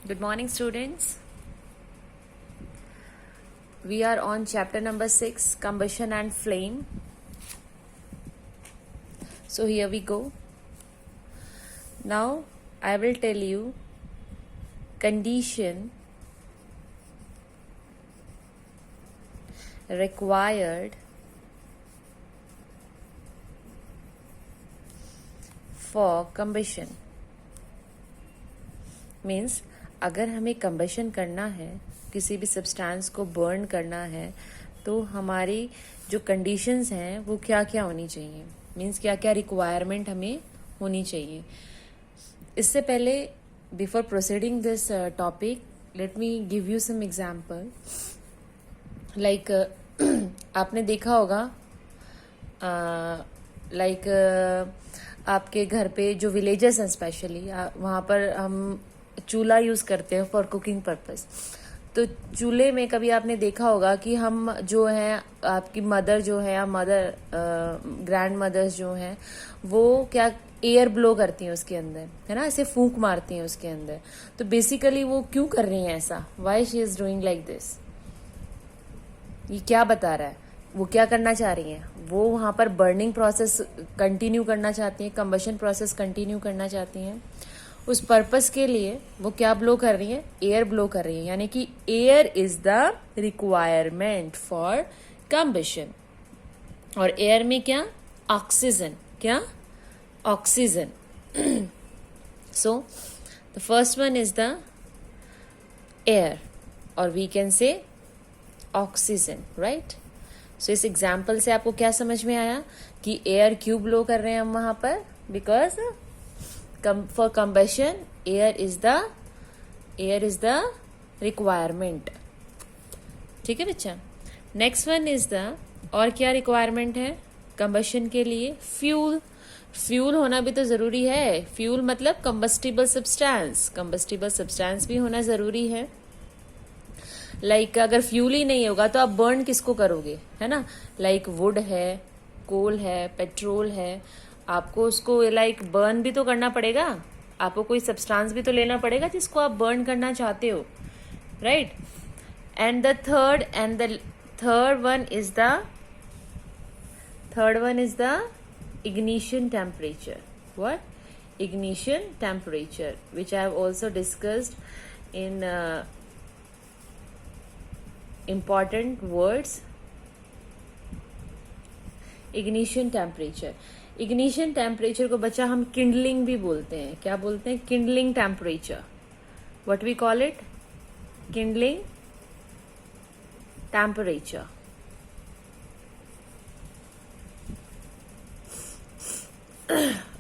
Good morning, students. We are on chapter number 6, Combustion and Flame. So here we go. Now I will tell you condition required for combustion. Means अगर हमें combustion करना है, किसी भी substance को burn करना है, तो हमारी जो कंडीशंस हैं वो क्या क्या होनी चाहिए, मीन्स क्या क्या रिक्वायरमेंट हमें होनी चाहिए. इससे पहले before proceeding this topic let me give you some example. Like आपने देखा होगा आपके घर पे जो विलेजेस हैं स्पेशली वहाँ पर हम चूल्हा यूज़ करते हैं फॉर कुकिंग पर्पस. तो चूल्हे में कभी आपने देखा होगा कि हम जो हैं आपकी मदर जो है या मदर ग्रैंड मदर्स जो हैं वो क्या एयर ब्लो करती हैं उसके अंदर, है ना, ऐसे फूंक मारती हैं उसके अंदर. तो बेसिकली वो क्यों कर रही हैं ऐसा, why she is doing like this. ये क्या बता रहा है, वो क्या करना चाह रही हैं, वो वहाँ पर बर्निंग प्रोसेस कंटिन्यू करना चाहती हैं, कंबशन प्रोसेस कंटिन्यू करना चाहती हैं. उस पर्पस के लिए वो क्या ब्लो कर रही हैं, एयर ब्लो कर रही हैं. यानी कि air is the requirement for combustion. और एयर में क्या, ऑक्सीजन, क्या oxygen. So the first one is the air और we can say oxygen, right. So इस एग्जाम्पल से आपको क्या समझ में आया कि एयर क्यों ब्लो कर रहे हैं हम वहां पर, because for combustion air is the requirement. ठीक है बच्चा. नेक्स्ट वन इज द, और क्या रिक्वायरमेंट है कंबशन के लिए, फ्यूल. फ्यूल होना भी तो जरूरी है. फ्यूल मतलब कंबस्टिबल सब्सटेंस भी होना जरूरी है. लाइक अगर फ्यूल ही नहीं होगा तो आप बर्न किसको करोगे, है ना. लाइक वुड है, कोल है, पेट्रोल है, आपको उसको लाइक बर्न भी तो करना पड़ेगा. आपको कोई सब्सटेंस भी तो लेना पड़ेगा जिसको आप बर्न करना चाहते हो, right. And the third one is the ignition temperature. What? Ignition temperature, which I have also discussed in important words. Ignition temperature को बच्चा हम kindling भी बोलते हैं. क्या बोलते हैं, kindling temperature. What we call it, kindling temperature.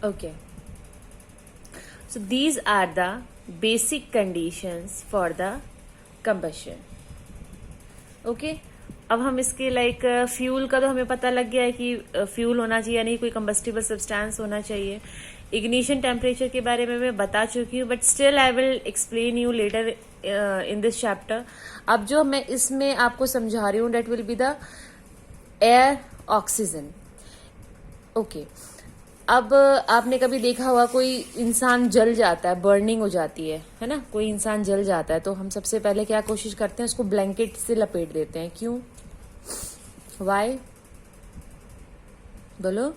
Okay, so these are the basic conditions for the combustion. Okay, अब हम इसके लाइक फ्यूल का तो हमें पता लग गया है कि फ्यूल होना चाहिए, यानी कोई कंबस्टिबल सब्सटेंस होना चाहिए. इग्निशन टेम्परेचर के बारे में मैं बता चुकी हूँ, but still I will explain you later in this chapter. अब जो मैं इसमें आपको समझा रही हूँ that will be the air oxygen. Okay, अब आपने कभी देखा होगा कोई इंसान जल जाता है, बर्निंग हो जाती है ना, कोई इंसान जल जाता है तो हम सबसे पहले क्या कोशिश करते हैं, उसको ब्लैंकेट से लपेट देते हैं. क्यों, वाई, बोलो.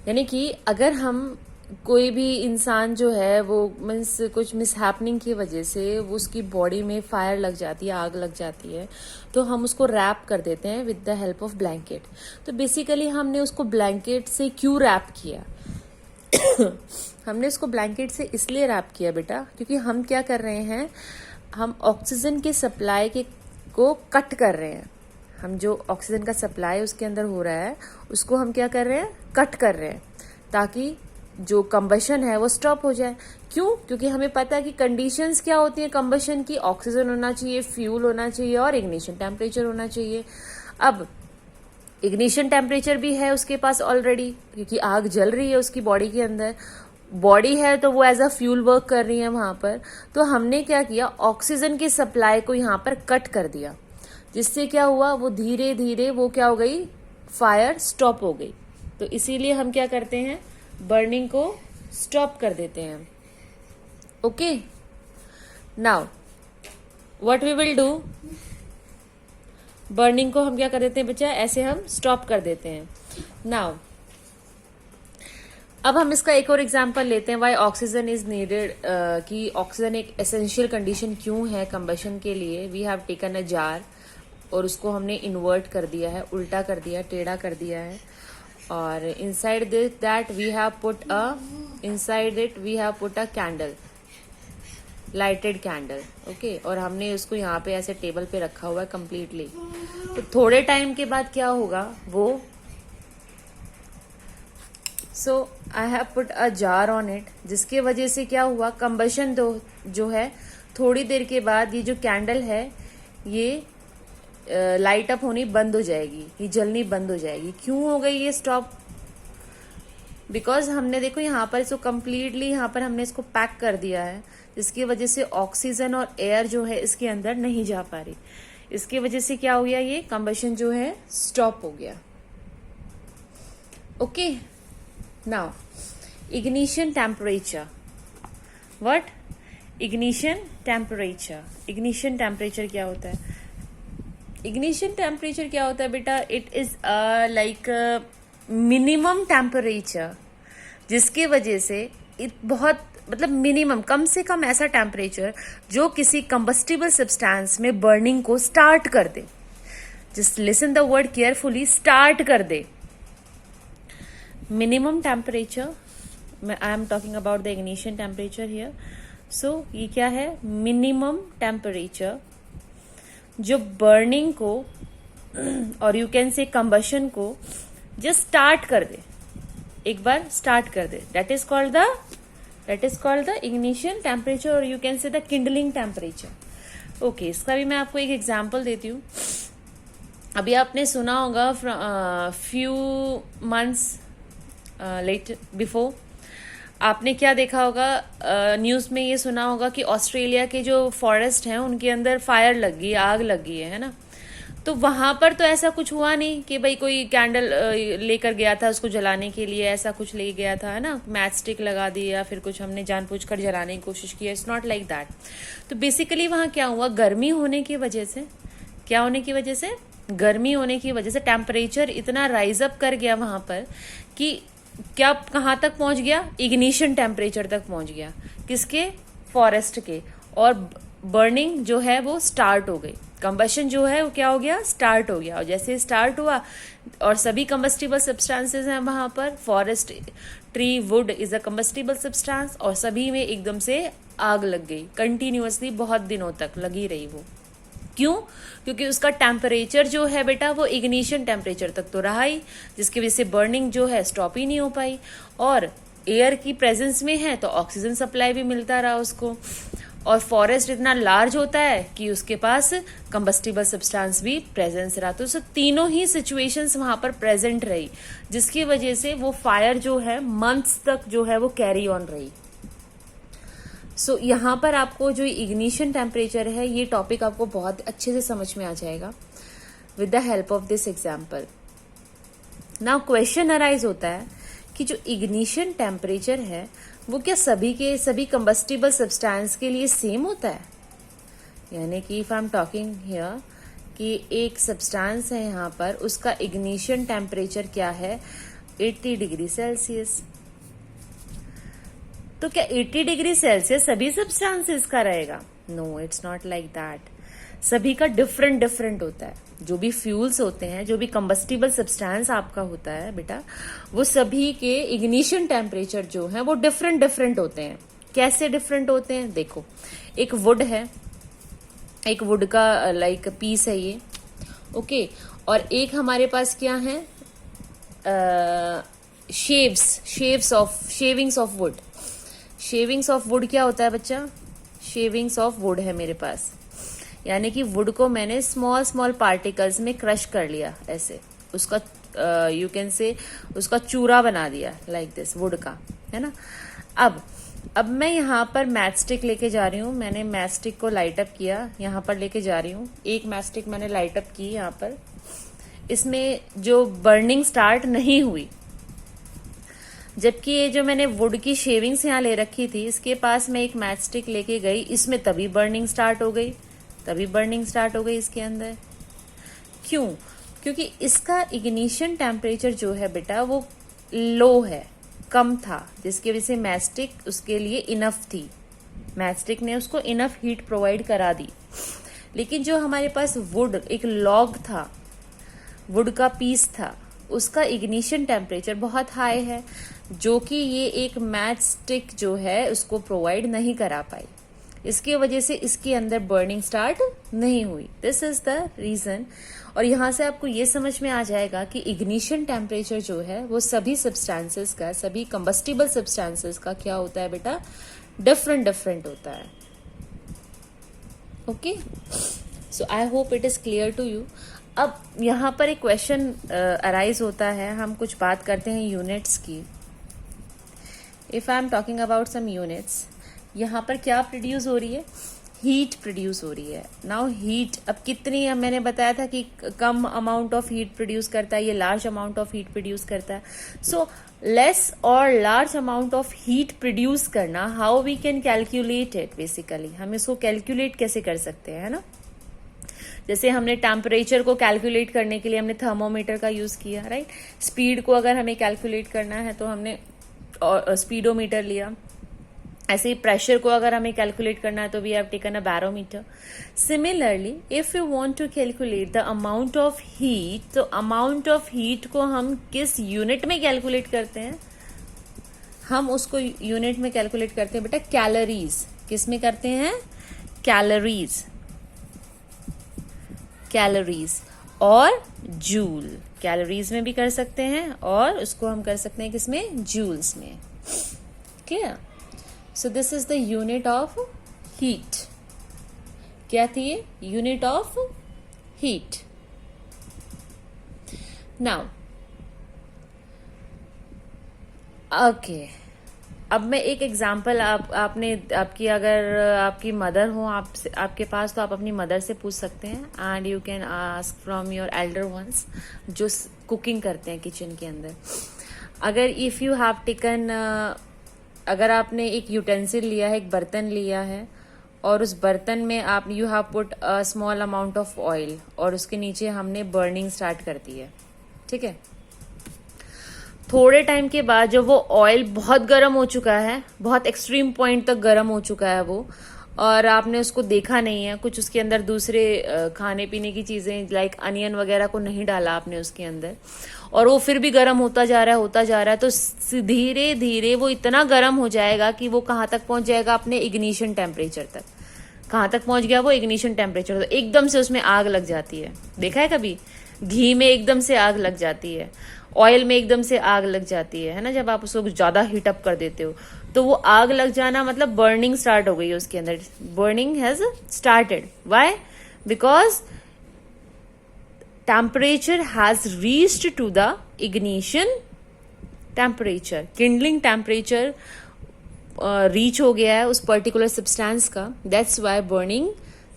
यानी कि अगर हम कोई भी इंसान जो है वो मीन्स कुछ मिसहैपनिंग की वजह से वो उसकी बॉडी में फायर लग जाती है, आग लग जाती है, तो हम उसको रैप कर देते हैं with the help of blanket. तो बेसिकली हमने उसको ब्लैंकेट से क्यों रैप किया हमने उसको ब्लैंकेट से इसलिए रैप किया बेटा, क्योंकि हम क्या कर रहे हैं, हम ऑक्सीजन के सप्लाई को कट कर रहे हैं. हम जो ऑक्सीजन का सप्लाई उसके अंदर हो रहा है उसको हम क्या कर रहे हैं, कट कर रहे हैं, ताकि जो कंबशन है वो स्टॉप हो जाए. क्यों, क्योंकि हमें पता है कि कंडीशंस क्या होती हैं कंबशन की, ऑक्सीजन होना चाहिए, फ्यूल होना चाहिए और इग्निशन टेम्परेचर होना चाहिए. अब इग्निशन टेम्परेचर भी है उसके पास ऑलरेडी, क्योंकि आग जल रही है उसकी बॉडी के अंदर, बॉडी है तो वो एज अ फ्यूल वर्क कर रही है वहां पर. तो हमने क्या किया, ऑक्सीजन की सप्लाई को यहाँ पर कट कर दिया, जिससे क्या हुआ, वो धीरे धीरे वो क्या हो गई, फायर स्टॉप हो गई. तो इसीलिए हम क्या करते हैं, बर्निंग को स्टॉप कर देते हैं. Okay, now what we will do, burning को हम क्या कर देते हैं बच्चा, ऐसे हम स्टॉप कर देते हैं। नाउ अब हम इसका एक और एग्जांपल लेते हैं, व्हाई ऑक्सीजन इज नीडेड, कि ऑक्सीजन एक एसेंशियल कंडीशन क्यों है कंबशन के लिए। We have taken a jar और उसको हमने इन्वर्ट कर दिया है, उल्टा कर दिया, टेढ़ा कर दिया है, और inside that we have put a candle, lighted candle, okay. और हमने उसको यहाँ पे ऐसे टेबल पे रखा हुआ है कम्प्लीटली। तो थोड़े टाइम के बाद क्या होगा वो, so I have put a jar on it, जिसके वजह से क्या हुआ, कंबशन जो है थोड़ी देर के बाद ये जो कैंडल है ये लाइट अप होनी बंद हो जाएगी, ये जलनी बंद हो जाएगी। क्यों हो गई ये स्टॉप, बिकॉज हमने देखो यहाँ पर इसको कम्प्लीटली यहाँ पर हमने इसको पैक कर दिया है, जिसकी वजह से ऑक्सीजन और एयर जो है इसके अंदर नहीं जा पा रही। इसकी वजह से क्या हो गया, ये कंबशन जो है स्टॉप हो गया। Okay, now ignition temperature, what, ignition temperature. Ignition temperature क्या होता है, इग्निशन टेम्परेचर क्या होता है बेटा, it is like minimum temperature, जिसकी वजह से बहुत मतलब मिनिमम, कम से कम ऐसा टेम्परेचर जो किसी कंबस्टिबल सब्सटेंस में बर्निंग को स्टार्ट कर दे। Just listen the word carefully, start कर दे। Minimum temperature, I am talking about the ignition temperature here. So ये क्या है, मिनिमम टेम्परेचर जो बर्निंग को और यू कैन से कंबशन को जस्ट स्टार्ट कर दे, एक बार स्टार्ट कर दे, that is called the ignition temperature, और you can say the kindling temperature. Okay, इसका भी मैं आपको एक एग्जांपल देती हूँ। अभी आपने सुना होगा फ्यू मंथ्स लेट बिफोर, आपने क्या देखा होगा, न्यूज में ये सुना होगा कि ऑस्ट्रेलिया के जो फॉरेस्ट हैं उनके अंदर फायर लग गई, आग लग गई है ना। तो वहां पर तो ऐसा कुछ हुआ नहीं कि भाई कोई कैंडल लेकर गया था उसको जलाने के लिए, ऐसा कुछ ले गया था, है ना, मैच स्टिक लगा दी या फिर कुछ हमने जानबूझकर जलाने की कोशिश की। It's not like that. तो बेसिकली वहां क्या हुआ, गर्मी होने की वजह से, क्या होने की वजह से, गर्मी होने की वजह से टेम्परेचर इतना राइज अप कर गया वहां पर कि क्या, कहाँ तक पहुंच गया, इग्निशन टेम्परेचर तक पहुंच गया, किसके, फॉरेस्ट के, और बर्निंग जो है वो स्टार्ट हो गई, कंबशन जो है वो क्या हो गया, स्टार्ट हो गया। और जैसे स्टार्ट हुआ और सभी कंबस्टिबल सब्सटेंसेस हैं वहां पर, forest, tree, would is a combustible substance, और सभी में एकदम से आग लग गई, कंटिन्यूअसली बहुत दिनों तक लगी रही वो। क्यों, क्योंकि उसका टेम्परेचर जो है बेटा वो इग्निशन टेम्परेचर तक तो रहा ही, जिसकी वजह से बर्निंग जो है स्टॉप ही नहीं हो पाई, और एयर की प्रेजेंस में है तो ऑक्सीजन सप्लाई भी मिलता रहा उसको, और फॉरेस्ट इतना लार्ज होता है कि उसके पास कंबस्टिबल सब्सटेंस भी प्रेजेंस रहा। तो तीनों ही सिचुएशंस वहां पर प्रेजेंट रही, जिसकी वजह से वो फायर जो है मंथ्स तक जो है वो कैरी ऑन रही। सो यहाँ पर आपको जो इग्निशन टेम्परेचर है ये टॉपिक आपको बहुत अच्छे से समझ में आ जाएगा with the help of this example. Now question arise होता है कि जो इग्निशन टेम्परेचर है वो क्या सभी कंबस्टिबल सब्सटेंस के लिए सेम होता है, यानी कि if I am talking here कि एक सब्सटेंस है यहाँ पर, उसका इग्निशन टेम्परेचर क्या है, 80 डिग्री सेल्सियस। तो क्या 80 डिग्री सेल्सियस सभी सब्सटेंसेस का रहेगा? No, it's not like that. सभी का डिफरेंट डिफरेंट होता है। जो भी फ्यूल्स होते हैं, जो भी कंबस्टिबल सब्सटेंस आपका होता है बेटा, वो सभी के इग्निशन टेम्परेचर जो है वो डिफरेंट डिफरेंट होते हैं। कैसे डिफरेंट होते हैं? देखो, एक वुड है, एक वुड का लाइक पीस है ये, ओके, और एक हमारे पास क्या है, shavings of would. Shavings of would क्या होता है बच्चा? शेविंग्स ऑफ वुड है मेरे पास, यानी कि वुड को मैंने स्मॉल स्मॉल पार्टिकल्स में क्रश कर लिया, ऐसे उसका यू कैन से उसका चूरा बना दिया लाइक दिस, वुड का, है ना। अब मैं यहाँ पर मैच स्टिक लेके जा रही हूँ, मैंने मैच स्टिक को लाइट अप किया, यहाँ पर लेके जा रही हूँ, एक मैच स्टिक मैंने लाइट अप की यहाँ पर, इसमें जो बर्निंग स्टार्ट नहीं हुई, जबकि ये जो मैंने वुड की शेविंग्स यहाँ ले रखी थी, इसके पास मैं एक मैच स्टिक लेके गई, इसमें तभी बर्निंग स्टार्ट हो गई, तभी बर्निंग स्टार्ट हो गई इसके अंदर। क्यों? क्योंकि इसका इग्निशन टेम्परेचर जो है बेटा वो लो है, कम था, जिसकी वजह से मैच स्टिक उसके लिए इनफ थी, मैच स्टिक ने उसको इनफ हीट प्रोवाइड करा दी। लेकिन जो हमारे पास वुड एक लॉग था, वुड का पीस था, उसका इग्निशन टेम्परेचर बहुत हाई है, जो कि ये एक मैच स्टिक जो है उसको प्रोवाइड नहीं करा पाई। इसकी वजह से इसके अंदर बर्निंग स्टार्ट नहीं हुई। This is the reason. और यहां से आपको ये समझ में आ जाएगा कि इग्निशन टेम्परेचर जो है वो सभी सब्सटेंसेस का, सभी कंबस्टिबल सब्सटेंसेस का क्या होता है बेटा, डिफरेंट डिफरेंट होता है। Okay, so I hope it is clear to you. अब यहाँ पर एक क्वेश्चन अराइज होता है, हम कुछ बात करते हैं यूनिट्स की। If I am talking about some units, यहाँ पर क्या प्रोड्यूस हो रही है, हीट प्रोड्यूस हो रही है। नाउ हीट अब कितनी, मैंने बताया था कि कम अमाउंट ऑफ हीट प्रोड्यूस करता है, ये large amount of heat produce करता है। सो लेस और large amount of heat produce करना, how we can calculate it, basically हम इसको कैलकुलेट कैसे कर सकते हैं, है ना। जैसे हमने टेम्परेचर को कैलकुलेट करने के लिए हमने थर्मोमीटर का यूज किया, राइट। स्पीड को अगर हमें कैलकुलेट करना है तो हमने स्पीडोमीटर लिया। ऐसे ही प्रेशर को अगर हमें कैलकुलेट करना है तो we have taken a barometer. Similarly if you want to calculate the amount of heat, तो अमाउंट ऑफ हीट को हम किस यूनिट में कैलकुलेट करते हैं, हम उसको यूनिट में कैलकुलेट करते हैं बेटा कैलोरीज। किस में करते हैं, कैलोरीज, कैलोरीज और जूल। कैलोरीज में भी कर सकते हैं और उसको हम कर सकते हैं किसमें, जूल्स में। Clear. So this is the unit of heat. क्या थी ये, unit of heat. Now okay, अब मैं एक एग्जाम्पल आपने आपकी अगर आपकी मदर हो आपके पास, तो आप अपनी मदर से पूछ सकते हैं, and you can ask from your elder ones जो कुकिंग करते हैं किचन के अंदर। अगर इफ यू हैव टेकन, अगर आपने एक यूटेंसिल लिया है, एक बर्तन लिया है, और उस बर्तन में आप you have put a small amount of oil, और उसके नीचे हमने बर्निंग स्टार्ट कर दी है, ठीक है। थोड़े टाइम के बाद जब वो ऑयल बहुत गर्म हो चुका है, बहुत एक्सट्रीम पॉइंट तक गर्म हो चुका है वो, और आपने उसको देखा नहीं है, कुछ उसके अंदर दूसरे खाने पीने की चीजें लाइक अनियन वगैरह को नहीं डाला आपने उसके अंदर, और वो फिर भी गर्म होता जा रहा है, होता जा रहा है, तो धीरे धीरे वो इतना गर्म हो जाएगा कि वो कहाँ तक पहुंच जाएगा, अपने इग्निशन टेम्परेचर तक। कहाँ तक पहुंच गया वो, इग्निशन टेम्परेचर, तो एकदम से उसमें आग लग जाती है। देखा है कभी, घी में एकदम से आग लग जाती है, ऑयल में एकदम से आग लग जाती है ना, जब आप उसको ज्यादा हीट अप कर देते हो, तो वो आग लग जाना मतलब बर्निंग स्टार्ट हो गई है उसके अंदर, burning has started. Why? Because temperature has reached to the ignition temperature, kindling temperature reach हो गया है उस पर्टिकुलर सब्सटेंस का, दैट्स व्हाई बर्निंग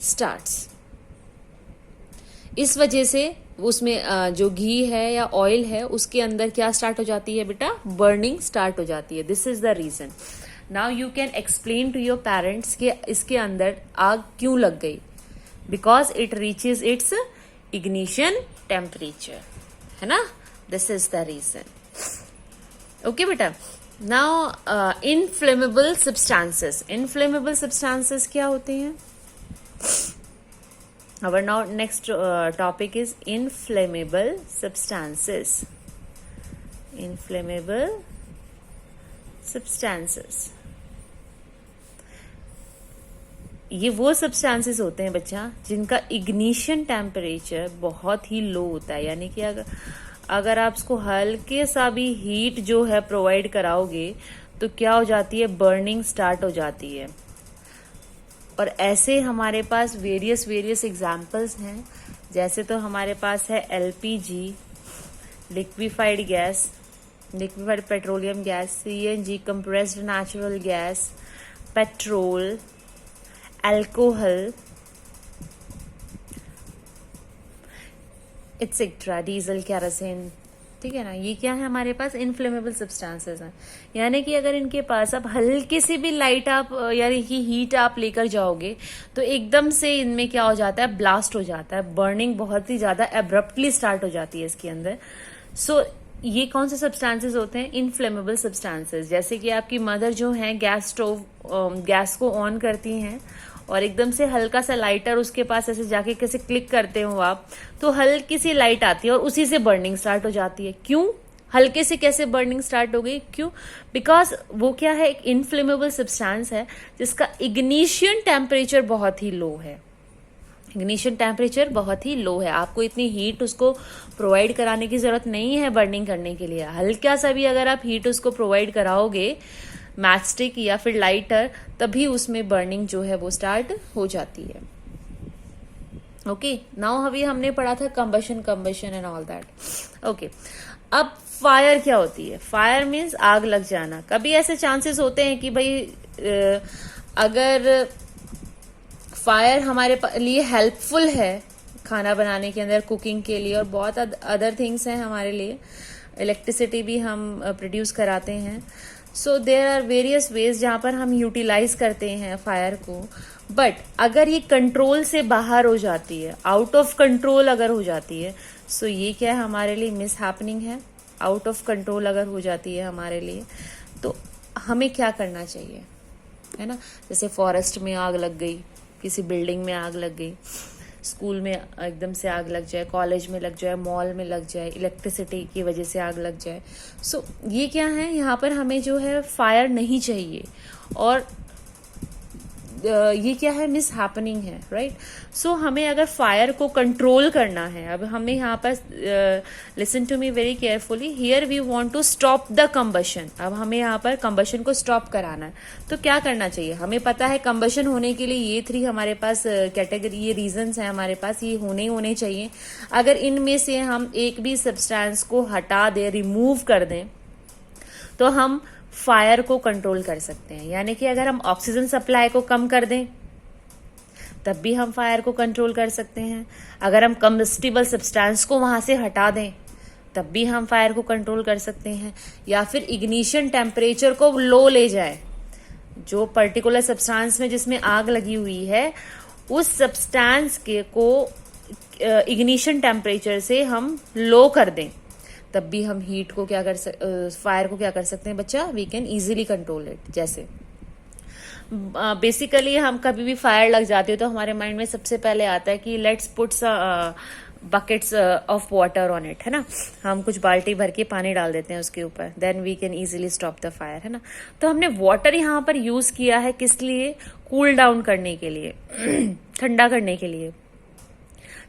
स्टार्ट्स। इस वजह से उसमें जो घी है या ऑयल है उसके अंदर क्या स्टार्ट हो जाती है बेटा, बर्निंग स्टार्ट हो जाती है। This is the reason. Now you can explain to your parents कि इसके अंदर आग क्यों लग गई, because it reaches its ignition temperature, है ना। This is the reason. Okay बेटा। Now inflammable substances, inflammable substances क्या होते हैं। Our now next topic is inflammable substances. Inflammable substances. ये वो सब्सटेंसेस होते हैं बच्चा जिनका इग्निशन टेम्परेचर बहुत ही लो होता है, यानी कि अगर आप इसको हल्के सा भी हीट जो है प्रोवाइड कराओगे तो क्या हो जाती है, बर्निंग स्टार्ट हो जाती है। और ऐसे हमारे पास वेरियस एग्जाम्पल्स हैं। जैसे तो हमारे पास है LPG, liquefied gas, liquefied petroleum gas, CNG compressed natural gas, petrol, alcohol, etcetera, diesel, kerosene, ठीक है ना। ये क्या है हमारे पास, इनफ्लेमेबल सब्सटेंसेस हैं। यानी कि अगर इनके पास अब हल्की सी भी लाइट आप यानी कि हीट आप लेकर जाओगे तो एकदम से इनमें क्या हो जाता है, ब्लास्ट हो जाता है, बर्निंग बहुत ही ज्यादा एब्रप्टली स्टार्ट हो जाती है इसके अंदर। सो ये कौन से सब्सटेंसेस होते हैं, इनफ्लेमेबल सब्सटेंसेस। जैसे कि आपकी मदर जो है गैस गैस को ऑन करती हैं और एकदम से हल्का सा लाइटर उसके पास ऐसे जाके कैसे क्लिक करते हो आप, तो हल्की सी लाइट आती है और उसी से बर्निंग स्टार्ट हो जाती है। क्यों हल्के से कैसे बर्निंग स्टार्ट हो गई, क्यों? बिकॉज वो क्या है, एक इनफ्लेमेबल सब्सटेंस है जिसका इग्निशन टेम्परेचर बहुत ही लो है। इग्निशन टेम्परेचर बहुत ही लो है, आपको इतनी हीट उसको प्रोवाइड कराने की जरूरत नहीं है बर्निंग करने के लिए। हल्का सा भी अगर आप हीट उसको प्रोवाइड कराओगे मैच स्टिक या फिर लाइटर, तभी उसमें बर्निंग जो है वो स्टार्ट हो जाती है। ओके, नाउ अभी हमने पढ़ा था combustion and all that. Okay, अब फायर क्या होती है? फायर मीन्स आग लग जाना। कभी ऐसे चांसेस होते हैं कि भाई अगर फायर हमारे लिए हेल्पफुल है खाना बनाने के अंदर, कुकिंग के लिए, और बहुत अदर थिंग्स हैं हमारे लिए, इलेक्ट्रिसिटी भी हम प्रोड्यूस कराते हैं। So there are various ways जहां पर हम यूटिलाइज करते हैं फायर को। बट अगर ये कंट्रोल से बाहर हो जाती है, आउट ऑफ कंट्रोल अगर हो जाती है, सो ये क्या है हमारे लिए मिस हैपनिंग है। आउट ऑफ कंट्रोल अगर हो जाती है हमारे लिए, तो हमें क्या करना चाहिए, है ना। जैसे फॉरेस्ट में आग लग गई, किसी बिल्डिंग में आग लग गई, स्कूल में एकदम से आग लग जाए, कॉलेज में लग जाए, मॉल में लग जाए, इलेक्ट्रिसिटी की वजह से आग लग जाए। सो ये क्या है, यहाँ पर हमें जो है फायर नहीं चाहिए, और ये क्या है, मिस हैपनिंग है, राइट। सो हमें अगर फायर को कंट्रोल करना है, अब हमें यहाँ पर listen to me very carefully, here we want to stop the combustion. अब हमें यहाँ पर कंबशन को स्टॉप कराना है, तो क्या करना चाहिए? हमें पता है कंबशन होने के लिए ये 3 हमारे पास कैटेगरी, ये रीजंस हैं हमारे पास, ये होने चाहिए। अगर इनमें से हम एक भी सब्सटेंस को हटा दें, रिमूव कर दें, तो हम फायर को कंट्रोल कर सकते हैं। यानी कि अगर हम ऑक्सीजन सप्लाई को कम कर दें तब भी हम फायर को कंट्रोल कर सकते हैं। अगर हम कम्बस्टिबल सब्सटेंस को वहां से हटा दें तब भी हम फायर को कंट्रोल कर सकते हैं। या फिर इग्निशन टेम्परेचर को लो ले जाए, जो पर्टिकुलर सब्सटेंस में जिसमें आग लगी हुई है, उस सब्सटेंस के को इग्निशन टेम्परेचर से हम लो कर दें, तब भी हम हीट को क्या फायर को क्या कर सकते हैं बच्चा, we can easily control it. जैसे बेसिकली हम कभी भी फायर लग जाती है तो हमारे माइंड में सबसे पहले आता है कि let's put buckets of water on it, है ना। हम कुछ बाल्टी भर के पानी डाल देते हैं उसके ऊपर, then we can easily stop the fire, है ना। तो हमने वाटर यहाँ पर यूज किया है किस लिए, कूल डाउन करने के लिए, ठंडा करने के लिए,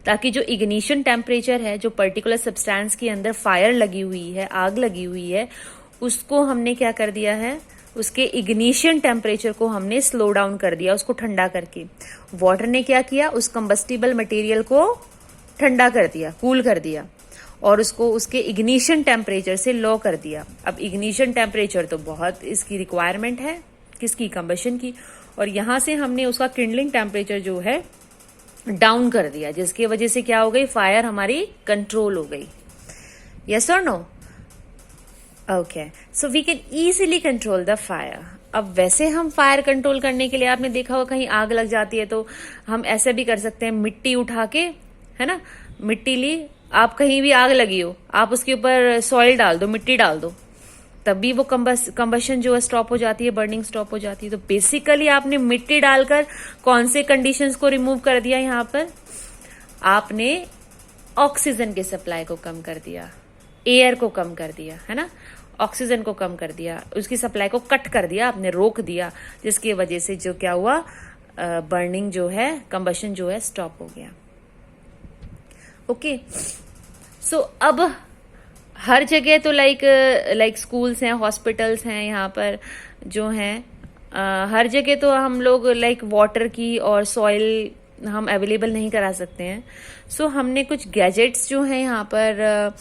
ताकि जो इग्निशन टेम्परेचर है, जो पर्टिकुलर सब्सटेंस के अंदर फायर लगी हुई है, आग लगी हुई है, उसको हमने क्या कर दिया है, उसके इग्निशन टेम्परेचर को हमने स्लो डाउन कर दिया, उसको ठंडा करके। वाटर ने क्या किया, उस कंबस्टिबल मटेरियल को ठंडा कर दिया, कूल कर दिया, और उसको उसके इग्निशन टेम्परेचर से लो कर दिया। अब इग्निशन टेम्परेचर तो बहुत इसकी रिक्वायरमेंट है, किसकी, कंबशन की, और यहां से हमने उसका किंडलिंग टेम्परेचर जो है डाउन कर दिया, जिसकी वजह से क्या हो गई, फायर हमारी कंट्रोल हो गई। यस और no? Okay, so we can easily control the fire. अब वैसे हम फायर कंट्रोल करने के लिए, आपने देखा होगा कहीं आग लग जाती है तो हम ऐसे भी कर सकते हैं, मिट्टी उठा के, है ना, मिट्टी ली, आप कहीं भी आग लगी हो, आप उसके ऊपर सॉइल डाल दो, मिट्टी डाल दो, तब भी वो कंबशन जो है स्टॉप हो जाती है, बर्निंग स्टॉप हो जाती है। तो बेसिकली आपने मिट्टी डालकर कौन से कंडीशंस को रिमूव कर दिया, यहाँ पर आपने ऑक्सीजन के सप्लाई को कम कर दिया, एयर को कम कर दिया, है ना, ऑक्सीजन को कम कर दिया, उसकी सप्लाई को कट कर दिया, आपने रोक दिया, जिसकी वजह से जो क्या हुआ, बर्निंग जो है, कंबशन जो है स्टॉप हो गया। ओके, सो अब हर जगह तो लाइक स्कूल्स हैं, हॉस्पिटल्स हैं, यहाँ पर जो हैं हर जगह तो हम लोग लाइक वाटर की और सॉइल हम अवेलेबल नहीं करा सकते हैं। सो हमने कुछ गैजेट्स जो हैं यहाँ पर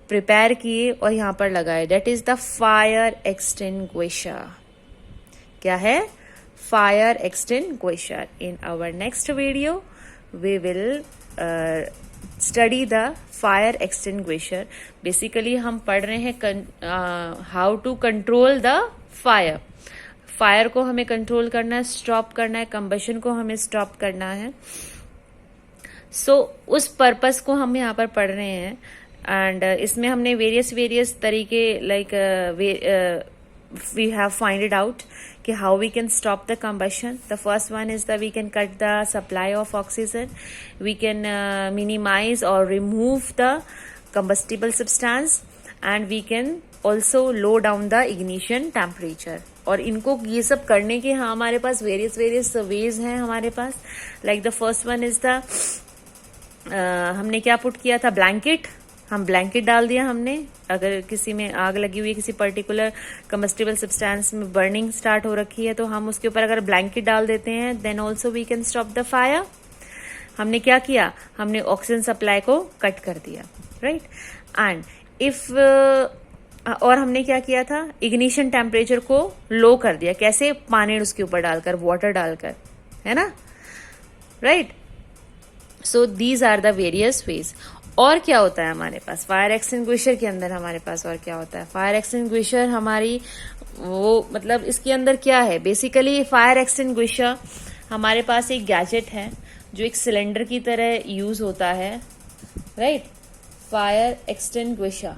प्रिपेयर किए और यहाँ पर लगाए, that is the fire extinguisher. क्या है? Fire extinguisher. In our next video we will study the fire extinguisher. Basically हम पढ़ रहे हैं how to control the fire. Fire को हमें कंट्रोल करना है, स्टॉप करना है, कंबशन को हमें स्टॉप करना है। उस पर्पस को हम यहाँ पर पढ़ रहे हैं। एंड इसमें हमने वेरियस तरीके like we have find it out कि how we can stop the combustion. The first one is that we can cut the supply of oxygen, we can minimize or remove the combustible substance, and we can also low down the ignition temperature. और इनको ये सब करने के हमारे पास various ways हैं हमारे पास। Like the first one is the हमने क्या पुट किया था, ब्लैंकेट। हम ब्लैंकेट डाल दिया हमने। अगर किसी में आग लगी हुई है, किसी पर्टिकुलर कम्बस्टिबल सब्सटेंस में बर्निंग स्टार्ट हो रखी है, तो हम उसके ऊपर अगर ब्लैंकेट डाल देते हैं, then also we can stop the fire. हमने क्या किया, हमने ऑक्सीजन सप्लाई को कट कर दिया, राइट। एंड इफ और हमने क्या किया था, इग्निशन टेम्परेचर को लो कर दिया। कैसे, पानी उसके ऊपर डालकर, वाटर डालकर, है ना, right. So these are the various ways. और क्या होता है हमारे पास फायर एक्सटिंग्विशर के अंदर, हमारे पास और क्या होता है। फायर एक्सटिंग्विशर हमारी वो मतलब इसके अंदर क्या है, बेसिकली फायर एक्सटिंग्विशर हमारे पास एक गैजेट है जो एक सिलेंडर की तरह यूज होता है, राइट। फायर एक्सटिंग्विशर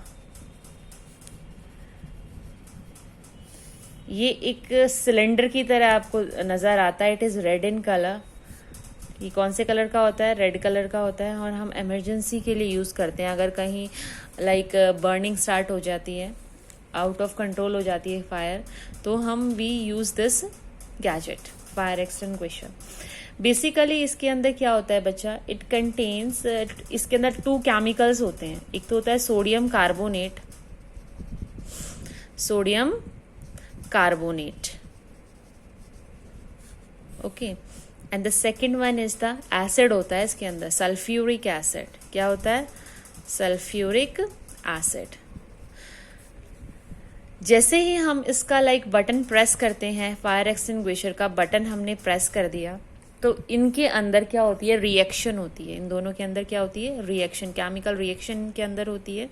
ये एक सिलेंडर की तरह आपको नजर आता है। It is red in colour. ये कौन से कलर का होता है, रेड कलर का होता है। और हम इमरजेंसी के लिए यूज करते हैं। अगर कहीं लाइक बर्निंग स्टार्ट हो जाती है, आउट ऑफ कंट्रोल हो जाती है फायर, तो हम we use this gadget, fire extinguisher. Basically इसके अंदर क्या होता है बच्चा, इट कंटेन्स, इसके अंदर 2 केमिकल्स होते हैं। एक तो होता है sodium carbonate, sodium carbonate, okay. And the second one is the acid होता है इसके अंदर, सल्फ्यूरिक एसिड। क्या होता है, सल्फ्यूरिक एसिड। जैसे ही हम इसका लाइक बटन प्रेस करते हैं, फायर एक्सटिंग्विशर का बटन हमने प्रेस कर दिया, तो इनके अंदर क्या होती है, रिएक्शन होती है। इन दोनों के अंदर क्या होती है, रिएक्शन, केमिकल रिएक्शन के अंदर होती है।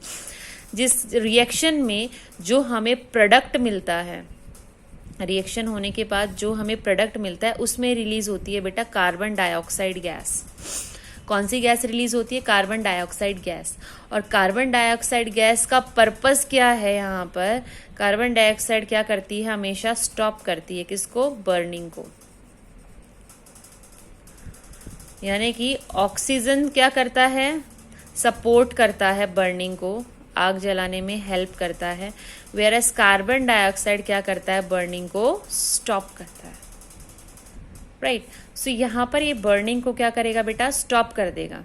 जिस रिएक्शन में जो हमें प्रोडक्ट मिलता है, रिएक्शन होने के बाद जो हमें प्रोडक्ट मिलता है, उसमें रिलीज होती है बेटा कार्बन डाइऑक्साइड गैस। कौन सी गैस रिलीज होती है, कार्बन डाइऑक्साइड गैस। और कार्बन डाइऑक्साइड गैस का पर्पस क्या है, यहाँ पर कार्बन डाइऑक्साइड क्या करती है, हमेशा स्टॉप करती है किसको, बर्निंग को। यानी कि ऑक्सीजन क्या करता है, सपोर्ट करता है बर्निंग को, आग जलाने में हेल्प करता है। वेयरएस कार्बन डाइऑक्साइड क्या करता है, बर्निंग को स्टॉप करता है, राइट। सो यहाँ पर ये बर्निंग को क्या करेगा बेटा, स्टॉप कर देगा।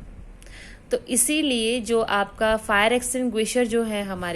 तो इसीलिए जो आपका फायर एक्सटिंग्विशर जो है हमारे